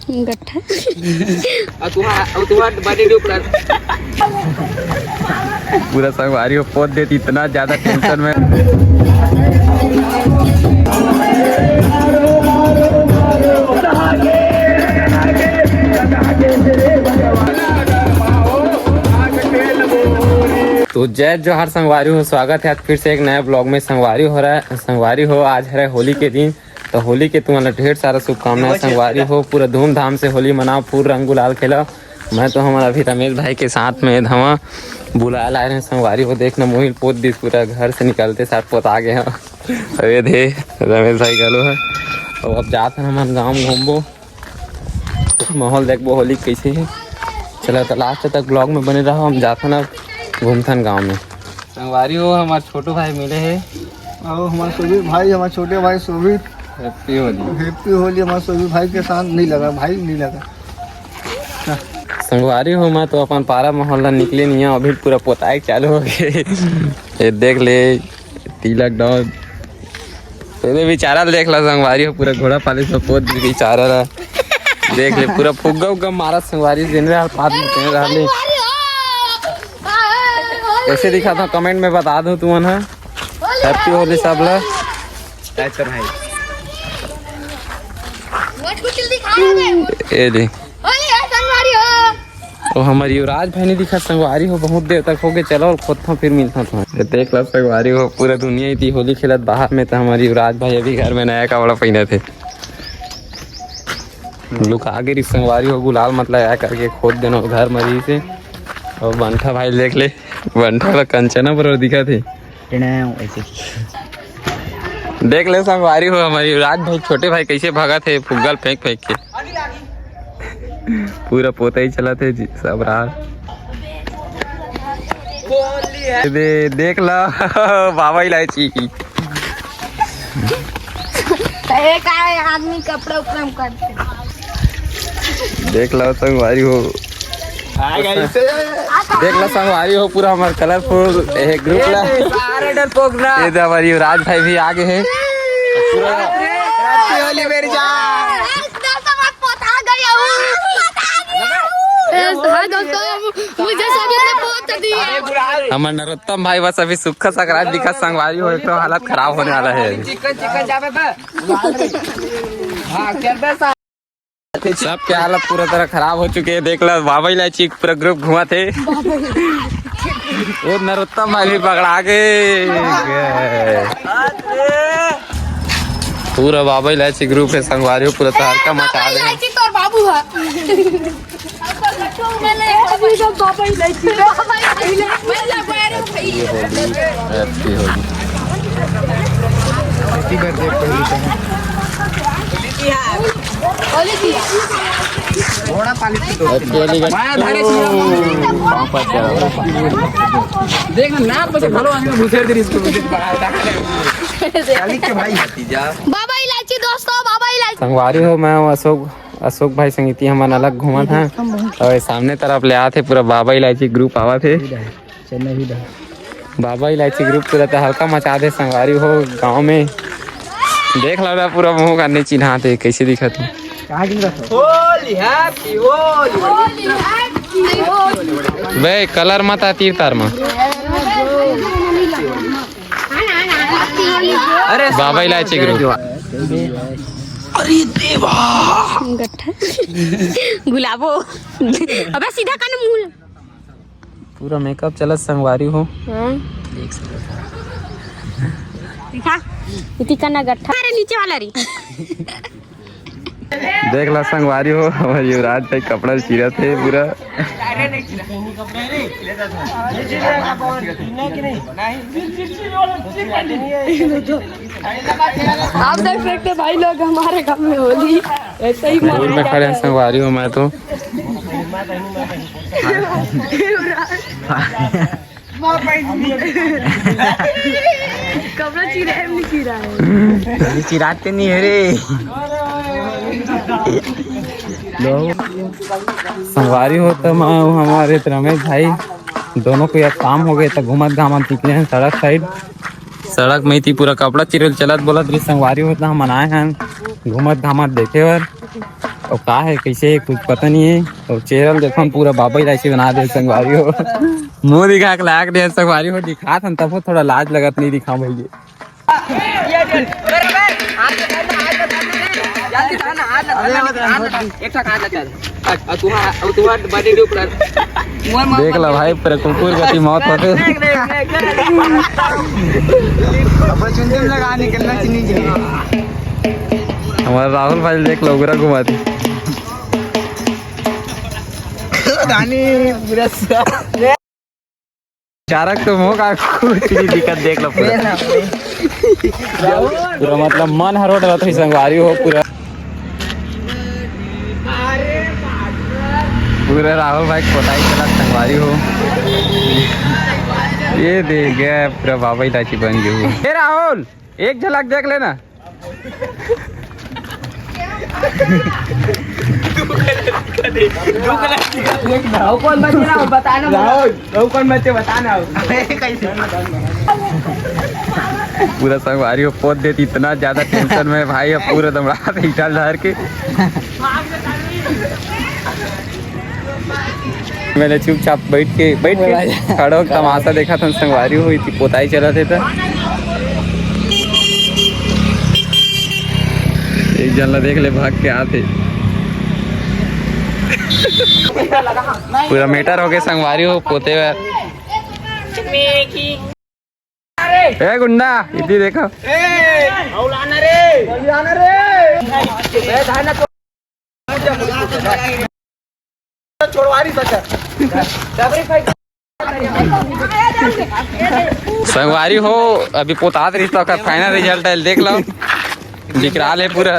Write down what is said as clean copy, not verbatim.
गट्ठा पूरा संगवारी को पोत देती, इतना ज्यादा टेंशन में। तो जय जोहार संगवारी हो, स्वागत है आज फिर से एक नए ब्लॉग में। संगवारी हो रहा है, संगवारी हो आज है होली के दिन, तो होली के तुम्हारा ढेर सारा शुभकामनाएं। संगवारी हो पूरा धूमधाम से होली मनाओ, फूल रंग गुलाल खेलो। मैं तो हमारा अभी रमेश भाई के साथ में धमा बुला लाए हैं। संगवारी हो देखना मोहिल पोत दी, पूरा घर से निकलते साथ पोत आ गए हैं। अरे दे रमेश भाई गलो है। और अब जाते हैं हमारे गाँव घूमबो, माहौल देखबो होली कैसे है। चलो तो लास्ट तक ब्लॉग में बने रहो, हम जाते ना घूमथन गाँव में। संगवारी हो हमारे छोटू भाई मिले है, और हमारे शोभित भाई, हमारे छोटे भाई शोभित। हैप्पी होली। हैप्पी होली। हमारे शोभित भाई के साथ नहीं लगा, भाई नहीं लगा। संगवारी हो मैं तो अपन पारा मोहल्ला निकले नहीं है, अभी पूरा पोताई चालू हो गए। ये देख ले तिलक डाल, पहले बेचारा देख ला। संगवारी हो पूरा घोड़ा पाले से पोत बेचारा रहा, देख ले पूरा फुग्गा उग्गा मारा। संगवारी दिन रहा पात में रह ले। कैसे दिखा था कमेंट में बता दो तुम है। हैप्पी होली सब ला भाई। ए दे और हमारी युवराज भाई ने दिखा। संगवारी हो बहुत देर तक हो गए, चलो और खोदता फिर मिलता था। देख लो संगवारी हो पूरा दुनिया ही थी होली खेलत बाहर में, तो हमारी युवराज भाई अभी घर में नया कपड़ा पहने थे। लुका गिरी संगवारी हो गुलाल मतलब आया करके खोद देना घर मरी से। और बंठा भाई देख ले, बंठा वाला कंचना पर दिखा थे। देख ले संगवारी हो हमारी युवराज भाई छोटे भाई कैसे भागा थे फुग्गल फेंक फेंक के। पूरा पोता ही चला थे सब रात। देख ला बाबा इलायची आदमी कपड़ा उपड़ा करते। देख लो संगवारी हो, देख लो संगवारी हो पूरा हमारे कलरफुल ग्रुप ला। ये हमारी युवराज भाई भी आगे है पूरा। हमारे नरोत्तम भाई बस अभी सुखा सकरात दिखा। संगवारी हो एक तो हालत खराब होने वाला है। सबके हालत पूरा तरह खराब हो चुके हैं। देख लो बाबा इलायची पूरा ग्रुप घुमा थे। वो नरोत्तम भाई भी पकड़ा के पूरा बाबा इलायची ग्रुप है। संगवारी हो पूरा तहलका मचा दे। संगवारी हो मैं अशोक भाई संगीती हमारा अलग घूमा था, और सामने तरफ ले आते पूरा बाबा इलायची ग्रुप आवा थे। बाबा इलायची ग्रुप पूरा हल्का मचा दे। संगवारी हो गांव में देख लो पूरा मुँह करने चिन्हाते कैसे दिखा थे। भाई कलर मत आती तार में। अरे बाबा इलायची ग्रुप। अरे देवा गट्ठा गुलाबो अबे सीधा कान मुंह। पूरा मेकअप चला संगवारी हो। दिखा इती काना गट्ठा अरे नीचे वाला री। देख ला संगवारी हो हमारी युवराज भाई कपड़ा चीरा थे पूरा। आप देख सकते भाई लोग हमारे गाँव में होली ऐसे ही दूर में खड़े हैं संगवारी हो। मैं तो कपड़ा चिराते नहीं है रे। संगवारी हो तो हमारे रमेश भाई दोनों को एक काम हो गए तो घूमत घामत निकले हैं सड़क साइड। सड़क में थी पूरा कपड़ा चिरल चलत बोलत रही। संगवारी हो तो हम आए हैं घूमत घामत देखे और और का है कैसे है कुछ पता नहीं है। और चेहरा देखो हम पूरा बाबा इलायची बना दे संगवारी हो। मुंह दिखा के लायक दे संगवारी हो दिखा था तब थोड़ा लाज लगत नहीं दिखा भैया। देख लो भाई पूरा कुकुर गति मौत होते। हमारा राहुल भाई देख लो पूरा घुमाती चारक तो मुँह का कुछ नहीं दिक्कत देख लो पूरा पूरा मतलब मन हरोट रहा तो संगवारी हो पूरा पूरा राहुल भाई कोटाई चला संगवारी हो। ये देख गया पूरा बाबा इलायची बन गई हो। हे राहुल एक झलक देख लेना। पूरा संगवारी को पोत देती इतना ज्यादा टेंशन में भाई अब पूरा दम रात हिटल धर के मैंने चुपचाप बैठ के खड़ो तमाशा देखा था। संगवारी हुई थी पोताई चला थे तो एक जन देख ले भाग के आते पूरा मीटर हो गए संगवारी हो पोते हुए। ए गुंडा इतनी देखो संगवारी हो अभी पोतात रिश्ता का फाइनल रिजल्ट है देख लो दिख रहा है पूरा।